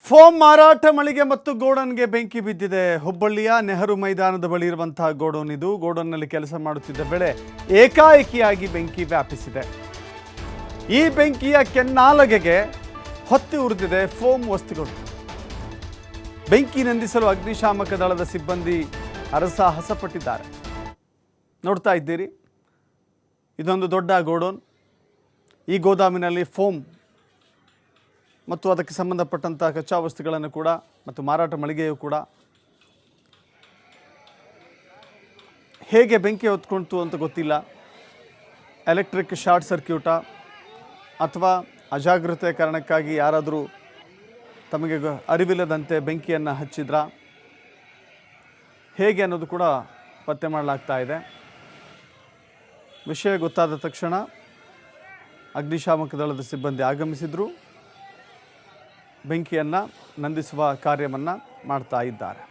Foam ಮಾರಾಟ ಮಳಿಗೆ ಮತ್ತು ಗೋಡನ್ಗೆ ಬೆಂಕಿ ಬಿದ್ದಿದೆ. ಹುಬ್ಬಳ್ಳಿಯ ನೆಹರು ಮೈದಾನದ ಬಳಿ ಇರುವಂತಹ ಗೋಡೌನ್ ಇದು. ಗೋಡೌನ್ನಲ್ಲಿ ಕೆಲಸ ಮಾಡುತ್ತಿದ್ದ ವೇಳೆ ಏಕಾಏಕಿಯಾಗಿ ಬೆಂಕಿ ವ್ಯಾಪಿಸಿದೆ. ಈ ಬೆಂಕಿಯ ಕೆನ್ನಾಲಗೆಗೆ ಹೊತ್ತಿ ಉರಿದಿದೆ ಫೋಮ್ ವಸ್ತುಗಳು. ಬೆಂಕಿ ನಂದಿಸಲು ಅಗ್ನಿಶಾಮಕ ದಳದ ಸಿಬ್ಬಂದಿ ಹರಸಾಹಸಪಟ್ಟಿದ್ದಾರೆ. ನೋಡ್ತಾ ಇದ್ದೀರಿ, ಇದೊಂದು ದೊಡ್ಡ ಗೋಡೌನ್. ಈ ಗೋದಾಮಿನಲ್ಲಿ ಫೋಮ್ ಮತ್ತು ಅದಕ್ಕೆ ಸಂಬಂಧಪಟ್ಟಂಥ ಕಚ್ಚಾ ವಸ್ತುಗಳನ್ನು ಕೂಡ ಮತ್ತು ಮಾರಾಟ ಮಳಿಗೆಯೂ ಕೂಡ ಹೇಗೆ ಬೆಂಕಿ ಹೊತ್ಕೊಳ್ತು ಅಂತ ಗೊತ್ತಿಲ್ಲ. ಎಲೆಕ್ಟ್ರಿಕ್ ಶಾರ್ಟ್ ಸರ್ಕ್ಯೂಟಾ ಅಥವಾ ಅಜಾಗೃತೆ ಕಾರಣಕ್ಕಾಗಿ ಯಾರಾದರೂ ತಮಗೆ ಅರಿವಿಲ್ಲದಂತೆ ಬೆಂಕಿಯನ್ನು ಹಚ್ಚಿದ್ರಾ ಹೇಗೆ ಅನ್ನೋದು ಕೂಡ ಪತ್ತೆ ಮಾಡಲಾಗ್ತಾ ಇದೆ. ವಿಷಯ ಗೊತ್ತಾದ ತಕ್ಷಣ ಅಗ್ನಿಶಾಮಕ ದಳದ ಸಿಬ್ಬಂದಿ ಆಗಮಿಸಿದ್ರು. ಬೆಂಕಿಯನ್ನು ನಂದಿಸುವ ಕಾರ್ಯವನ್ನು ಮಾಡ್ತಾ ಇದ್ದಾರೆ.